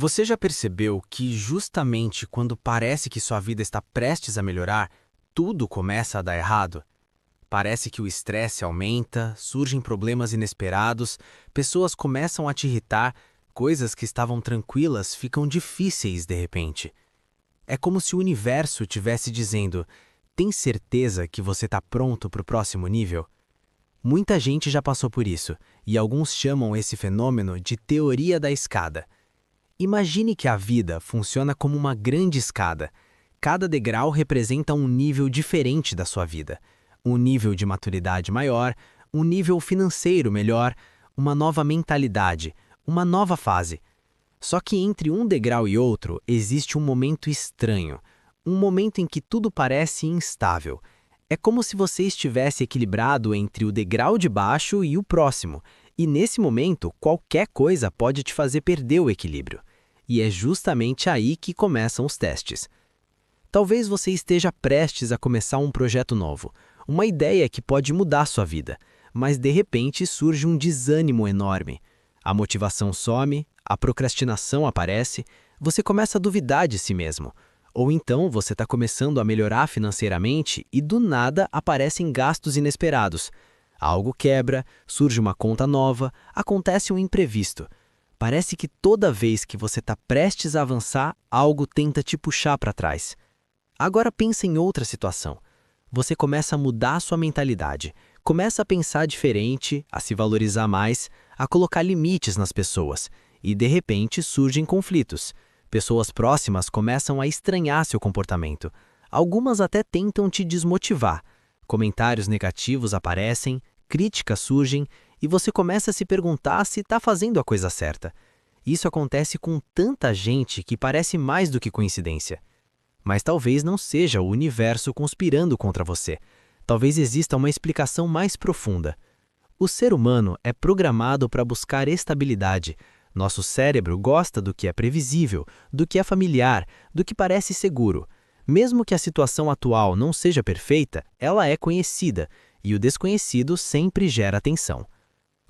Você já percebeu que justamente quando parece que sua vida está prestes a melhorar, tudo começa a dar errado? Parece que o estresse aumenta, surgem problemas inesperados, pessoas começam a te irritar, coisas que estavam tranquilas ficam difíceis de repente. É como se o universo estivesse dizendo: tem certeza que você está pronto para o próximo nível? Muita gente já passou por isso, e alguns chamam esse fenômeno de teoria da escada. Imagine que a vida funciona como uma grande escada. Cada degrau representa um nível diferente da sua vida. Um nível de maturidade maior, um nível financeiro melhor, uma nova mentalidade, uma nova fase. Só que entre um degrau e outro existe um momento estranho, um momento em que tudo parece instável. É como se você estivesse equilibrado entre o degrau de baixo e o próximo, e nesse momento qualquer coisa pode te fazer perder o equilíbrio. E é justamente aí que começam os testes. Talvez você esteja prestes a começar um projeto novo, uma ideia que pode mudar sua vida, mas de repente surge um desânimo enorme. A motivação some, a procrastinação aparece, você começa a duvidar de si mesmo. Ou então você está começando a melhorar financeiramente e do nada aparecem gastos inesperados. Algo quebra, surge uma conta nova, acontece um imprevisto. Parece que toda vez que você está prestes a avançar, algo tenta te puxar para trás. Agora pense em outra situação. Você começa a mudar sua mentalidade, começa a pensar diferente, a se valorizar mais, a colocar limites nas pessoas, e de repente surgem conflitos. Pessoas próximas começam a estranhar seu comportamento. Algumas até tentam te desmotivar. Comentários negativos aparecem, críticas surgem, e você começa a se perguntar se está fazendo a coisa certa. Isso acontece com tanta gente que parece mais do que coincidência. Mas talvez não seja o universo conspirando contra você. Talvez exista uma explicação mais profunda. O ser humano é programado para buscar estabilidade. Nosso cérebro gosta do que é previsível, do que é familiar, do que parece seguro. Mesmo que a situação atual não seja perfeita, ela é conhecida, e o desconhecido sempre gera tensão.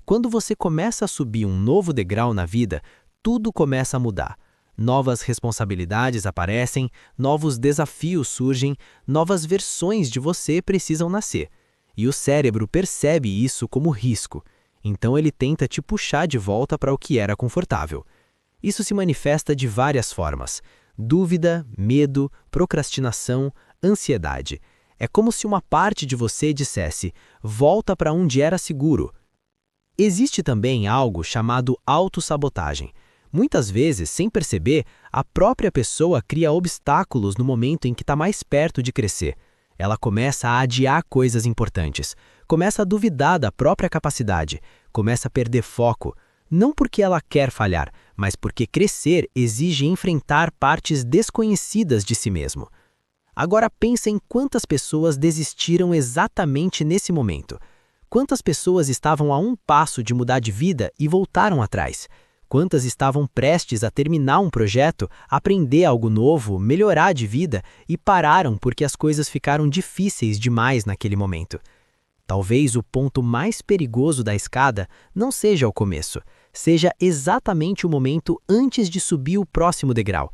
Quando você começa a subir um novo degrau na vida, tudo começa a mudar. Novas responsabilidades aparecem, novos desafios surgem, novas versões de você precisam nascer. E o cérebro percebe isso como risco. Então ele tenta te puxar de volta para o que era confortável. Isso se manifesta de várias formas: dúvida, medo, procrastinação, ansiedade. É como se uma parte de você dissesse: volta para onde era seguro. Existe também algo chamado autossabotagem. Muitas vezes, sem perceber, a própria pessoa cria obstáculos no momento em que está mais perto de crescer. Ela começa a adiar coisas importantes, começa a duvidar da própria capacidade, começa a perder foco, não porque ela quer falhar, mas porque crescer exige enfrentar partes desconhecidas de si mesmo. Agora pensa em quantas pessoas desistiram exatamente nesse momento. Quantas pessoas estavam a um passo de mudar de vida e voltaram atrás? Quantas estavam prestes a terminar um projeto, aprender algo novo, melhorar de vida e pararam porque as coisas ficaram difíceis demais naquele momento? Talvez o ponto mais perigoso da escada não seja o começo, seja exatamente o momento antes de subir o próximo degrau.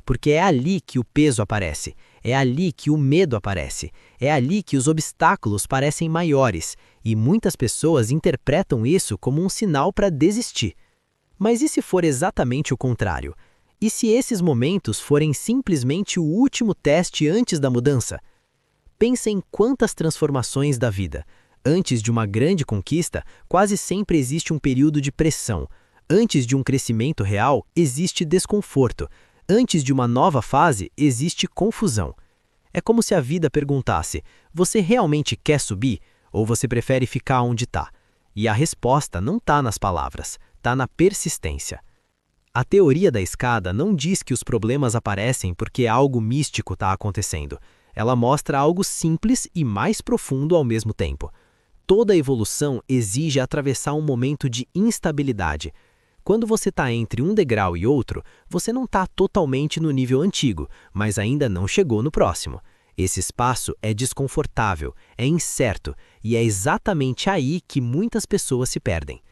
Porque é ali que o peso aparece, é ali que o medo aparece, é ali que os obstáculos parecem maiores, e muitas pessoas interpretam isso como um sinal para desistir. Mas e se for exatamente o contrário? E se esses momentos forem simplesmente o último teste antes da mudança? Pense em quantas transformações da vida. Antes de uma grande conquista, quase sempre existe um período de pressão. Antes de um crescimento real, existe desconforto. Antes de uma nova fase, existe confusão. É como se a vida perguntasse: você realmente quer subir? Ou você prefere ficar onde está? E a resposta não está nas palavras, está na persistência. A teoria da escada não diz que os problemas aparecem porque algo místico está acontecendo. Ela mostra algo simples e mais profundo ao mesmo tempo. Toda evolução exige atravessar um momento de instabilidade. Quando você está entre um degrau e outro, você não está totalmente no nível antigo, mas ainda não chegou no próximo. Esse espaço é desconfortável, é incerto, e é exatamente aí que muitas pessoas se perdem.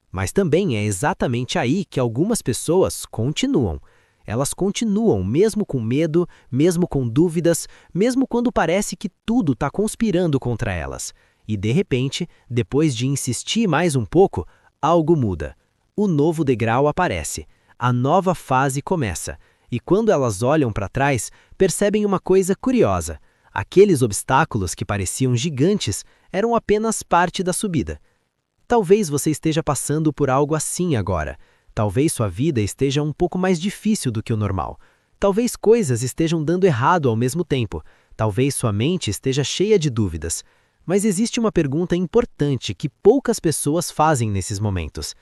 Mas também é exatamente aí que algumas pessoas continuam. Elas continuam mesmo com medo, mesmo com dúvidas, mesmo quando parece que tudo está conspirando contra elas. E de repente, depois de insistir mais um pouco, algo muda. O novo degrau aparece. A nova fase começa. E quando elas olham para trás, percebem uma coisa curiosa. Aqueles obstáculos que pareciam gigantes eram apenas parte da subida. Talvez você esteja passando por algo assim agora. Talvez sua vida esteja um pouco mais difícil do que o normal. Talvez coisas estejam dando errado ao mesmo tempo. Talvez sua mente esteja cheia de dúvidas. Mas existe uma pergunta importante que poucas pessoas fazem nesses momentos.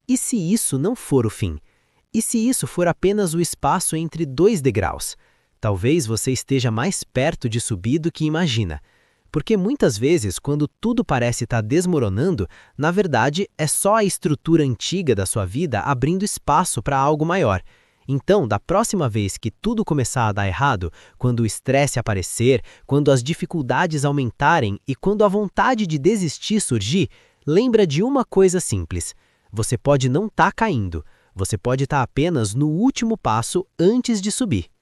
E se isso não for o fim? E se isso for apenas o espaço entre dois degraus? Talvez você esteja mais perto de subir do que imagina. Porque muitas vezes, quando tudo parece estar desmoronando, na verdade é só a estrutura antiga da sua vida abrindo espaço para algo maior. Então, da próxima vez que tudo começar a dar errado, quando o estresse aparecer, quando as dificuldades aumentarem e quando a vontade de desistir surgir, lembra de uma coisa simples. Você pode não estar caindo, você pode estar apenas no último passo antes de subir.